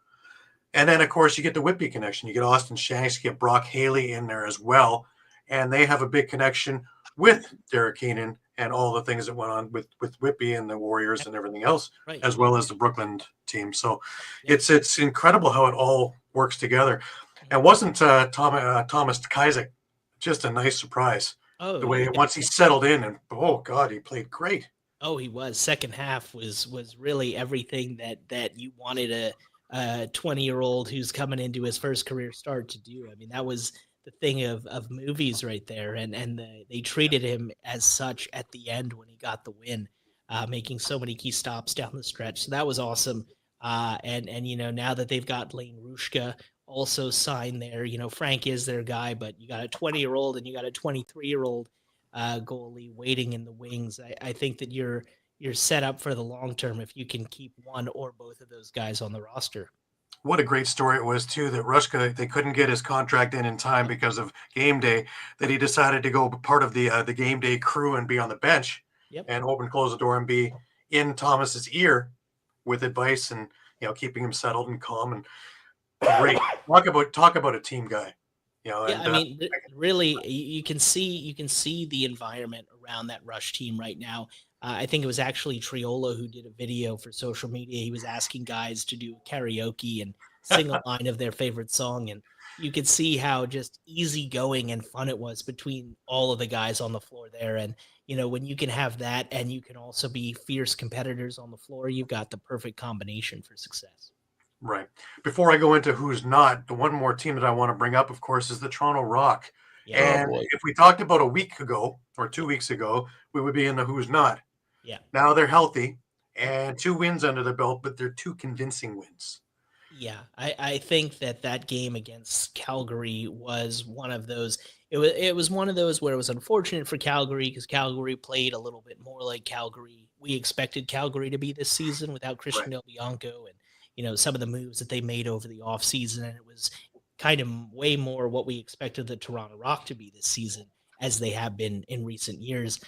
And then, of course, you get the Whitby connection. You get Austin Shanks, you get Brock Haley in there as well. And they have a big connection with Derek Keenan and all the things that went on with Whitby and the Warriors and everything else, as well as the Brooklyn team. So it's incredible how it all works together. And wasn't Thomas Kaiser just a nice surprise? The way once he settled in, and oh God, he played great. Oh, he was. Second half was really everything that you wanted a 20-year-old who's coming into his first career start to do. I mean, that was the thing of movies right there. And they treated him as such at the end when he got the win, making so many key stops down the stretch. So that was awesome. And now that they've got Lane Rushka also signed there, Frank is their guy, but you got a 20-year-old and you got a 23-year-old goalie waiting in the wings. I think that you're set up for the long term if you can keep one or both of those guys on the roster. What a great story it was too, that Rushka, they couldn't get his contract in time because of game day, that he decided to go part of the game day crew and be on the bench and open, close the door and be in Thomas's ear with advice and, keeping him settled and calm and great. Talk about a team guy. I mean, really, you can see the environment around that Rush team right now. I think it was actually Triolo who did a video for social media. He was asking guys to do karaoke and sing a line of their favorite song, and you could see how just easygoing and fun it was between all of the guys on the floor there. And when you can have that, and you can also be fierce competitors on the floor, you've got the perfect combination for success. Right. Before I go into who's not, the one more team that I want to bring up, of course, is the Toronto Rock. Yeah. And if we talked about a week ago or 2 weeks ago, we would be in the who's not. Yeah. Now they're healthy and 2 wins under the belt, but they're 2 convincing wins. Yeah, I think that game against Calgary was one of those. it was one of those where it was unfortunate for Calgary because Calgary played a little bit more like Calgary. We expected Calgary to be this season without Christian Del Bianco and some of the moves that they made over the offseason. And it was kind of way more what we expected the Toronto Rock to be this season as they have been in recent years.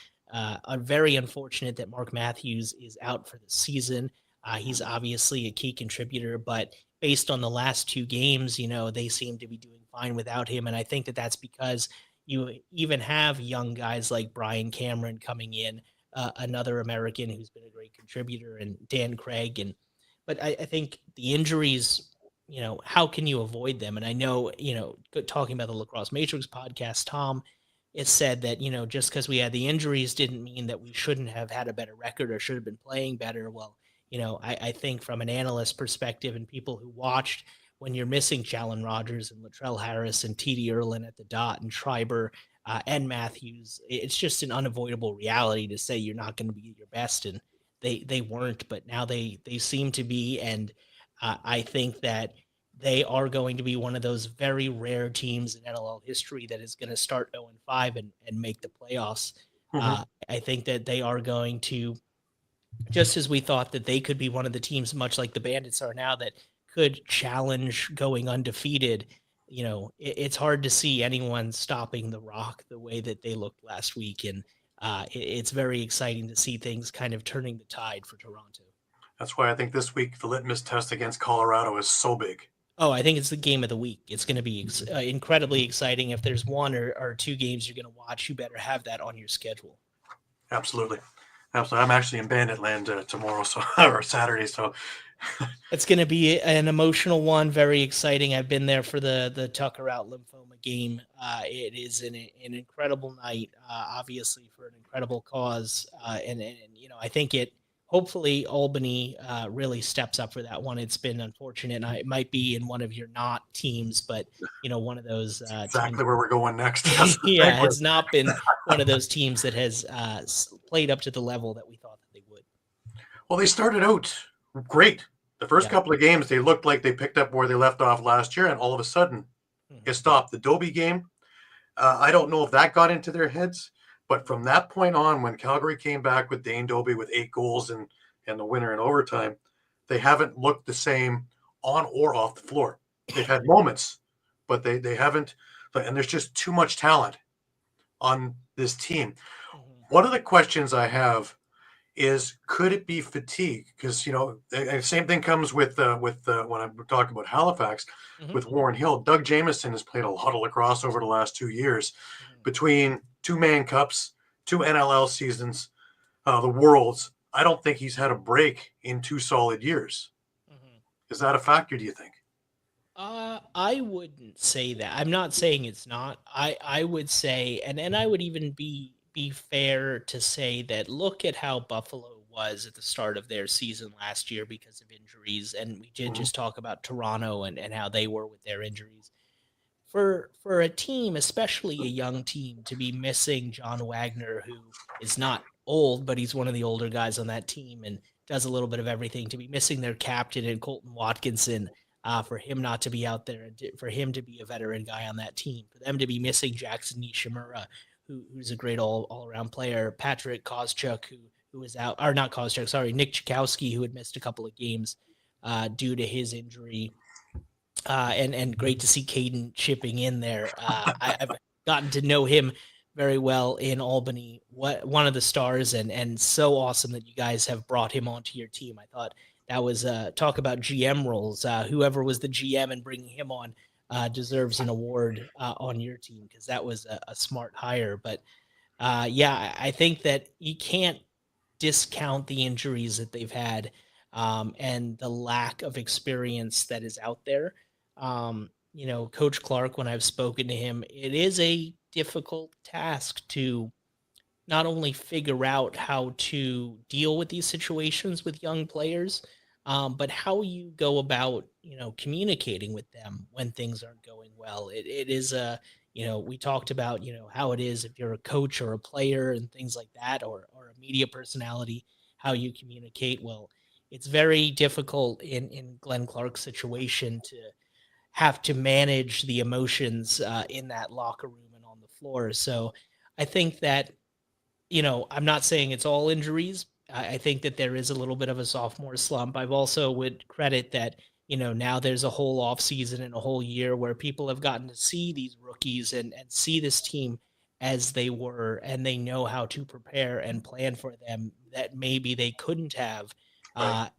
Very unfortunate that Mark Matthews is out for the season. He's obviously a key contributor, but based on the last 2 games, they seem to be doing fine without him. And I think that that's because you even have young guys like Brian Cameron coming in, another American who's been a great contributor, and Dan Craig. But I think the injuries, how can you avoid them? And I know, talking about the Lacrosse Matrix podcast, Tom, it said that, just because we had the injuries didn't mean that we shouldn't have had a better record or should have been playing better. Well, I think from an analyst perspective and people who watched, when you're missing Challen Rogers and Latrell Harris and T.D. Erlin at the dot and Schreiber and Matthews, it's just an unavoidable reality to say you're not going to be your best. And they weren't, but now they seem to be. And I think that they are going to be one of those very rare teams in NLL history that is going to start 0-5 and make the playoffs. I think that they are going to, just as we thought that they could be one of the teams, much like the Bandits are now, that could challenge going undefeated. It's hard to see anyone stopping the Rock the way that they looked last week. And it's very exciting to see things kind of turning the tide for Toronto. That's why I think this week the litmus test against Colorado is so big. Oh, I think it's the game of the week. It's going to be incredibly exciting. If there's 1 or 2 games you're going to watch, you better have that on your schedule. Absolutely. I'm actually in Bandit Land tomorrow, or Saturday, so it's going to be an emotional one. Very exciting. I've been there for the Tucker Out lymphoma game. It is an incredible night, obviously for an incredible cause, and I think hopefully Albany really steps up for that one. It's been unfortunate. And it might be in one of your not teams, but one of those exactly teams. Where we're going next. Yeah, it's not been one of those teams that has played up to the level that we thought that they would. Well, they started out great. The first couple of games, they looked like they picked up where they left off last year, and all of a sudden it stopped. The Dobie game, I don't know if that got into their heads. But from that point on, when Calgary came back with Dane Dobie with 8 goals and the winner in overtime, they haven't looked the same on or off the floor. They've had moments, but they haven't. And there's just too much talent on this team. One of the questions I have is, could it be fatigue? Because, the same thing comes with when I'm talking about Halifax, with Warren Hill. Doug Jamieson has played a lot of lacrosse over the last 2 years. Between 2 Mann Cups, 2 NLL seasons, the Worlds, I don't think he's had a break in 2 solid years. Is that a factor, do you think? I wouldn't say that. I'm not saying it's not. I would say, and I would even be fair to say that look at how Buffalo was at the start of their season last year because of injuries. And we did just talk about Toronto and how they were with their injuries. For a team, especially a young team, to be missing John Wagner, who is not old, but he's one of the older guys on that team and does a little bit of everything, to be missing their captain and Colton Watkinson, for him not to be out there, and for him to be a veteran guy on that team, for them to be missing Jackson Nishimura, who's a great all-around player, Patrick Koscheck, who was out, or not Koscheck, sorry, Nick Chikowski, who had missed a couple of games due to his injury. And great to see Caden chipping in there. I've gotten to know him very well in Albany, one of the stars, and so awesome that you guys have brought him onto your team. I thought that was talk about GM roles. Whoever was the GM and bringing him on deserves an award on your team, because that was a smart hire. But I think that you can't discount the injuries that they've had and the lack of experience that is out there. Coach Clark, when I've spoken to him, it is a difficult task to not only figure out how to deal with these situations with young players, but how you go about, communicating with them when things aren't going well. It is we talked about, how it is if you're a coach or a player and things like that, or a media personality, how you communicate. Well, it's very difficult in Glenn Clark's situation to have to manage the emotions in that locker room and on the floor. So I think that, I'm not saying it's all injuries. I think that there is a little bit of a sophomore slump. I've also would credit that, now there's a whole off season and a whole year where people have gotten to see these rookies and see this team as they were, and they know how to prepare and plan for them that maybe they couldn't have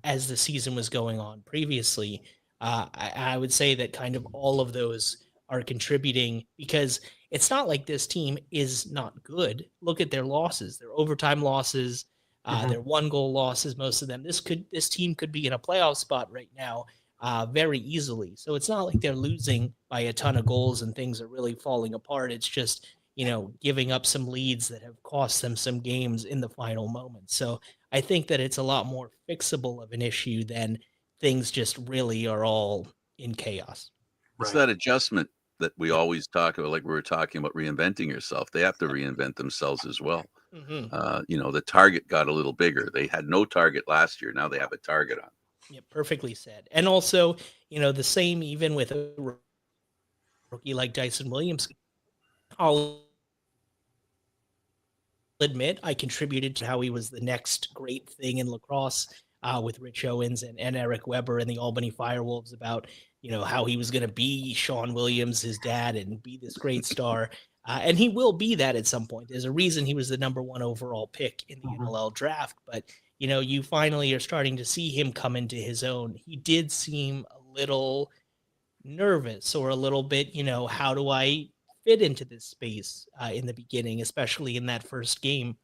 as the season was going on previously. I would say that kind of all of those are contributing, because it's not like this team is not good. Look at their losses, their overtime losses, their 1-goal losses, most of them. This team could be in a playoff spot right now very easily. So it's not like they're losing by a ton of goals and things are really falling apart. It's just, giving up some leads that have cost them some games in the final moments. So I think that it's a lot more fixable of an issue than things just really are all in chaos. It's that adjustment that we always talk about, like we were talking about reinventing yourself. They have to reinvent themselves as well. The target got a little bigger. They had no target last year. Now they have a target on. Yeah, perfectly said. And also, the same even with a rookie like Dyson Williams. I'll admit I contributed to how he was the next great thing in lacrosse with Rich Owens and Eric Weber and the Albany Firewolves about, how he was going to be Sean Williams, his dad, and be this great star. And he will be that at some point. There's a reason he was the number 1 overall pick in the NLL draft. But, you finally are starting to see him come into his own. He did seem a little nervous or a little bit, how do I fit into this space in the beginning, especially in that first game.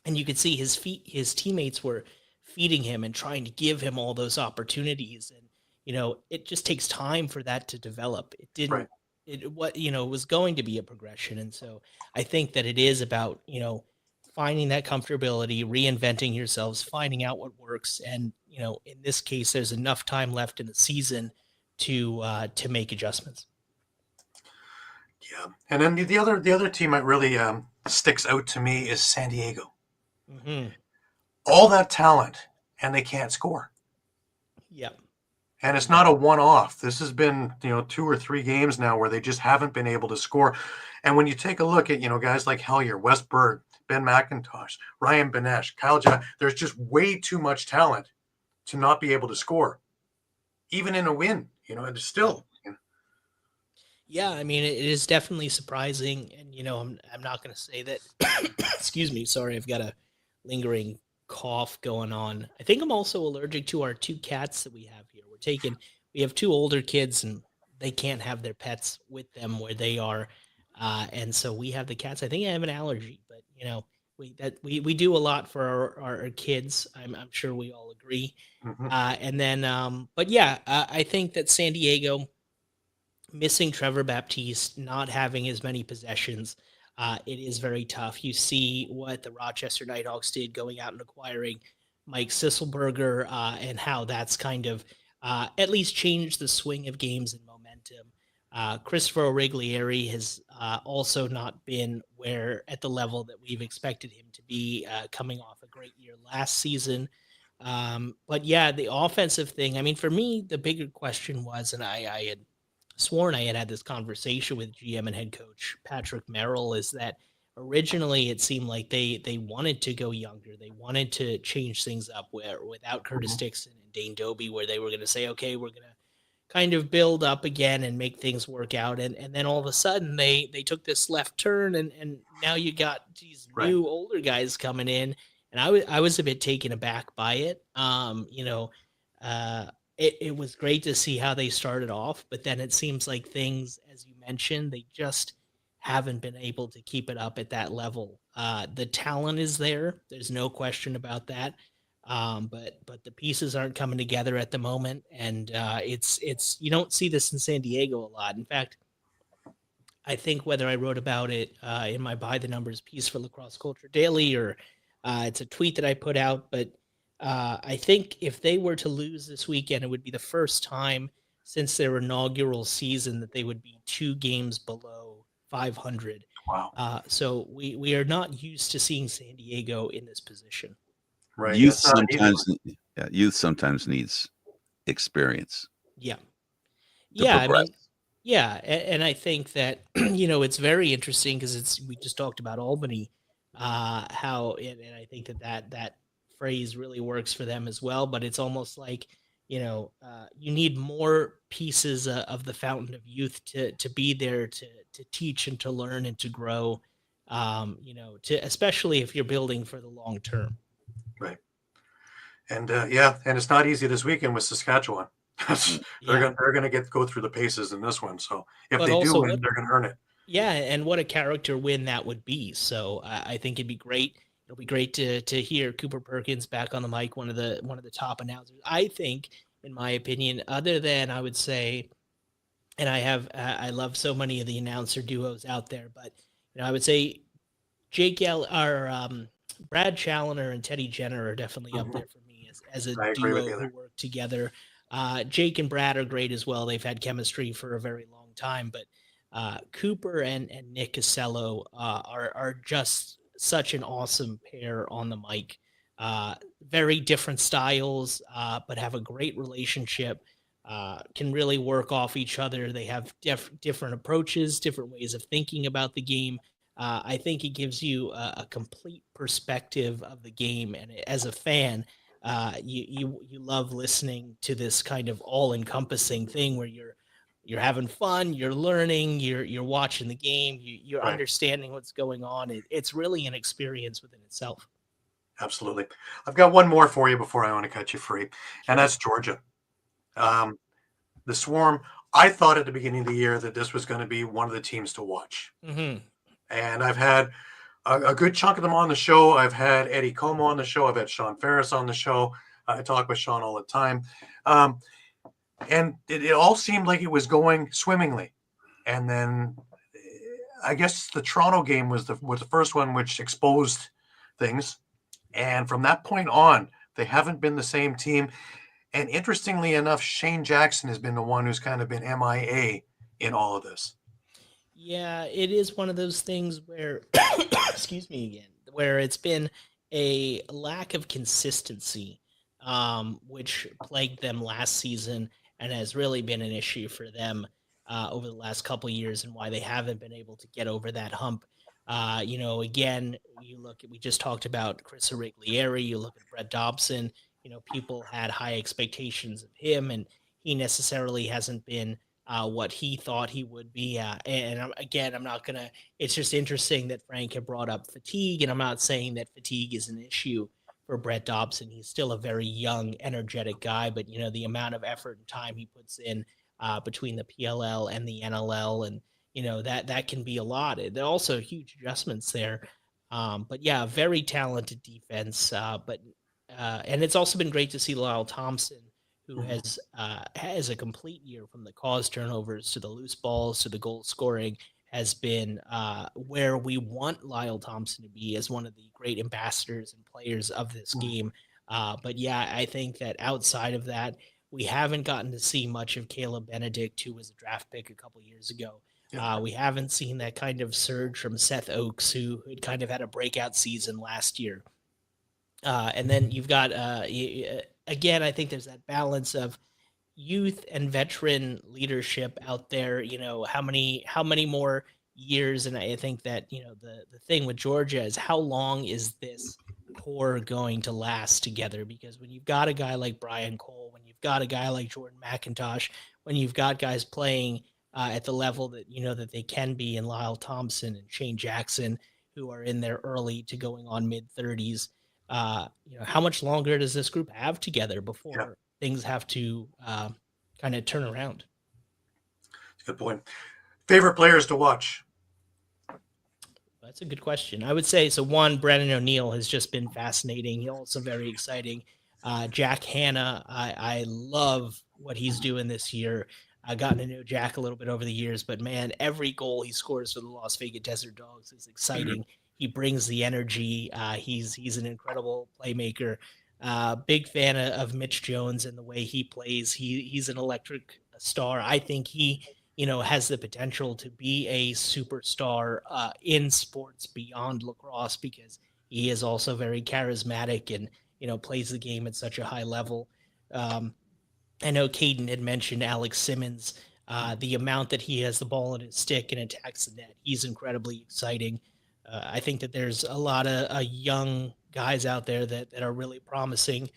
And you could see his teammates were feeding him and trying to give him all those opportunities. And, it just takes time for that to develop. It didn't, it was going to be a progression. And so I think that it is about, finding that comfortability, reinventing yourselves, finding out what works. And, in this case, there's enough time left in the season to make adjustments. Yeah. And then the other team that really sticks out to me is San Diego. All that talent, and they can't score. Yeah. And it's not a one-off. This has been, 2 or 3 games now where they just haven't been able to score. And when you take a look at, guys like Hellier, Wes Berg, Ben McIntosh, Ryan Benesh, Kyle Jack, there's just way too much talent to not be able to score, even in a win. It's still. Yeah, I mean, it is definitely surprising, and I'm not going to say that. Excuse me, sorry, I've got a lingering cough going on. I think I'm also allergic to our 2 cats that we have here. We have 2 older kids, and they can't have their pets with them where they are, and so we have the cats. I think I have an allergy, but we do a lot for our kids. I'm sure we all agree. And then, but yeah, I think that San Diego, missing Trevor Baptiste, not having as many possessions, it is very tough. You see what the Rochester Nighthawks did going out and acquiring Mike Sisselberger and how that's kind of at least changed the swing of games and momentum. Christopher Origlieri has also not been at the level that we've expected him to be coming off a great year last season. But yeah, the offensive thing, I mean, for me, the bigger question was, and I had sworn I had this conversation with GM and head coach Patrick Merrill, is that originally it seemed like they wanted to go younger. They wanted to change things up without Curtis Dixon and Dane Doby, where they were going to say, okay, we're going to kind of build up again and make things work out. And then all of a sudden they took this left turn and now you got these new older guys coming in. And I was a bit taken aback by it. It was great to see how they started off, but then it seems like things, as you mentioned, they just haven't been able to keep it up at that level. The talent is there. There's no question about that. But the pieces aren't coming together at the moment. And it's you don't see this in San Diego a lot. In fact, I think whether I wrote about it in my By the Numbers piece for Lacrosse Culture Daily or it's a tweet that I put out, but I think if they were to lose this weekend, it would be the first time since their inaugural season that they would be 2 games below 500. Wow. So we are not used to seeing San Diego in this position. Right. Youth sometimes needs experience. Yeah. Yeah. I mean, Yeah, and I think that it's very interesting because we just talked about Albany, how and I think that phrase really works for them as well. But it's almost like you need more pieces of the fountain of youth to be there to teach and to learn and to grow. To especially if you're building for the long term. Right. And yeah, and it's not easy this weekend with Saskatchewan. Mm. They're gonna go through the paces in this one. So if But they do also, win, they're gonna earn it. yeah, and what a character win that would be. So I think it'd be great. It'll be great to hear Cooper Perkins back on the mic, one of the top announcers. I think, in my opinion, other than I would say, and I love so many of the announcer duos out there, but I would say Brad Challoner and Teddy Jenner are definitely up Mhm. there for me as a I agree with duo you who there. work together. Jake and Brad are great as well. They've had chemistry for a very long time, but Cooper and Nick Casello are just such an awesome pair on the mic. Very different styles, but have a great relationship. Can really work off each other. They have different approaches, different ways of thinking about the game. I think it gives you a complete perspective of the game, and as a fan, you love listening to this kind of all-encompassing thing where you're having fun, you're learning, you're watching the game, you're Right. understanding what's going on. It's really an experience within itself. Absolutely. I've got one more for you before I want to cut you free, and Sure. that's Georgia. Um, the Swarm. I thought at the beginning of the year that this was going to be one of the teams to watch, Hmm. and I've had a good chunk of them on the show. I've had Eddie Como on the show. I've had Sean Ferris on the show. I talk with Sean all the time. Um, and it all seemed like it was going swimmingly. And then I guess the Toronto game was the first one which exposed things. And from that point on, they haven't been the same team. And interestingly enough, Shane Jackson has been the one who's kind of been MIA in all of this. Yeah, it is one of those things where, excuse me again, where it's been a lack of consistency, which plagued them last season and has really been an issue for them over the last couple of years and why they haven't been able to get over that hump. Again, we just talked about Chris Origlieri, you look at Brett Dobson, people had high expectations of him, and he necessarily hasn't been what he thought he would be. Again, I'm not gonna. It's just interesting that Frank had brought up fatigue, and I'm not saying that fatigue is an issue for Brett Dobson. He's still a very young, energetic guy, but the amount of effort and time he puts in between the PLL and the NLL, and that can be a lot. There are also huge adjustments there. But yeah, very talented defense. And it's also been great to see Lyle Thompson, who has a complete year from the cause turnovers to the loose balls to the goal scoring, has been where we want Lyle Thompson to be as one of the great ambassadors and players of this game. But yeah, I think that outside of that, we haven't gotten to see much of Caleb Benedict, who was a draft pick a couple years ago. Yeah. We haven't seen that kind of surge from Seth Oakes, who had kind of had a breakout season last year. And then you've got again, I think there's that balance of youth and veteran leadership out there. How many more years? And I think that the thing with Georgia is how long is this core going to last together? Because when you've got a guy like Brian Cole, when you've got a guy like Jordan McIntosh, when you've got guys playing at the level that that they can be in Lyle Thompson and Shane Jackson, who are in their early to going on mid-30s, how much longer does this group have together Yeah. before things have to kind of turn around? Good point. Favorite players to watch? That's a good question. I would say so. One, Brandon O'Neill has just been fascinating. He's also very exciting. Jack Hanna, I love what he's doing this year. I've gotten to know Jack a little bit over the years, but man, every goal he scores for the Las Vegas Desert Dogs is exciting. He brings the energy. He's an incredible playmaker. Big fan of Mitch Jones and the way he plays. He's an electric star. I think he has the potential to be a superstar in sports beyond lacrosse because he is also very charismatic and plays the game at such a high level. I know Caden had mentioned Alex Simmons The amount that he has the ball in his stick and attacks the net, he's incredibly exciting. I think that there's a lot of young guys out there that are really promising.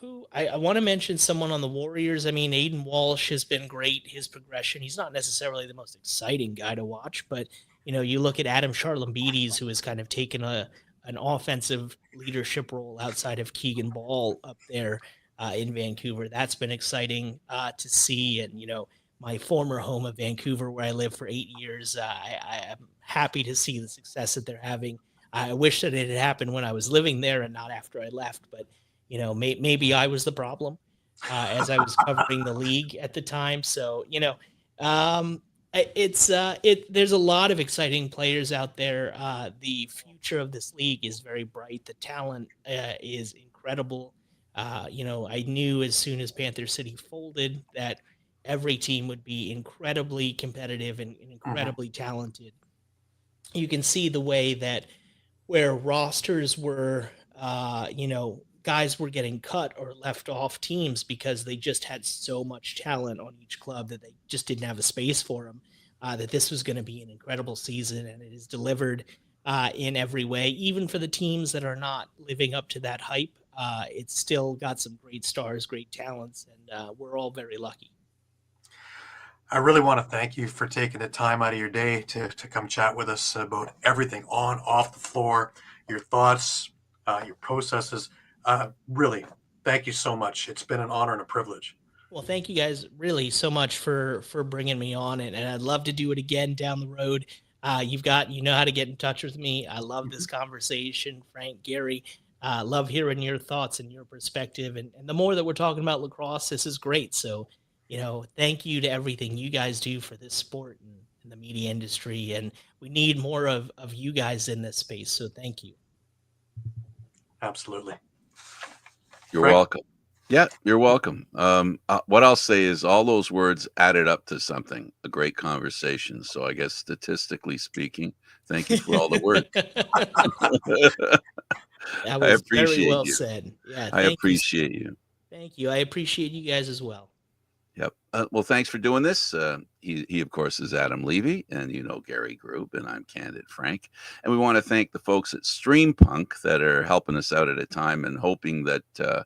Who I want to mention someone on the Warriors. I mean, Aiden Walsh has been great. His progression. He's not necessarily the most exciting guy to watch, but you look at Adam Charlambides, who has kind of taken an offensive leadership role outside of Keegan Ball up there in Vancouver. That's been exciting to see. And my former home of Vancouver, where I lived for 8 years, I am happy to see the success that they're having. I wish that it had happened when I was living there and not after I left, but maybe I was the problem as I was covering the league at the time. So, there's a lot of exciting players out there. The future of this league is very bright. The talent is incredible. I knew as soon as Panther City folded that every team would be incredibly competitive and incredibly talented. You can see the way that where rosters were, guys were getting cut or left off teams because they just had so much talent on each club that they just didn't have a space for them. That this was going to be an incredible season, and it is delivered in every way, even for the teams that are not living up to that hype. It's still got some great stars, great talents, and we're all very lucky. I really want to thank you for taking the time out of your day to come chat with us about everything on, off the floor, your thoughts, your processes. Really, thank you so much. It's been an honor and a privilege. Well, thank you guys really so much for bringing me on, and I'd love to do it again down the road. You know how to get in touch with me. I love this conversation, Frank, Gary. Love hearing your thoughts and your perspective, and the more that we're talking about lacrosse, this is great. So, thank you to everything you guys do for this sport and the media industry, and we need more of you guys in this space. So, thank you. Absolutely. You're Frank? welcome. Yeah, you're welcome. What I'll say is all those words added up to something, a great conversation. So I guess statistically speaking, thank you for all the work. That was very well you. said. Yeah, I appreciate you. Thank you. I appreciate you guys as well. Yep. Well, thanks for doing this. He of course is Adam Levi, and Gary Groob, and I'm Candid Frank. And we want to thank the folks at Stream Punk that are helping us out at a time and hoping that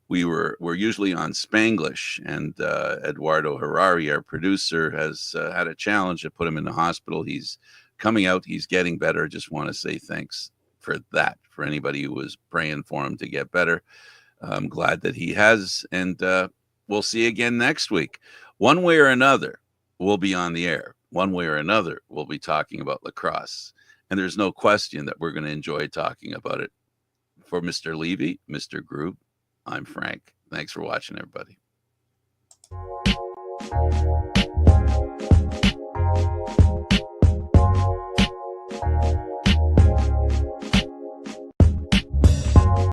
we're usually on Spanglish, and Eduardo Harari, our producer, has had a challenge that put him in the hospital. He's coming out. He's getting better. Just want to say thanks for that, for anybody who was praying for him to get better. I'm glad that he has, and we'll see you again next week. One way or another, we'll be on the air. One way or another, we'll be talking about lacrosse. And there's no question that we're going to enjoy talking about it. For Mr. Levi, Mr. Groob, I'm Frank. Thanks for watching, everybody.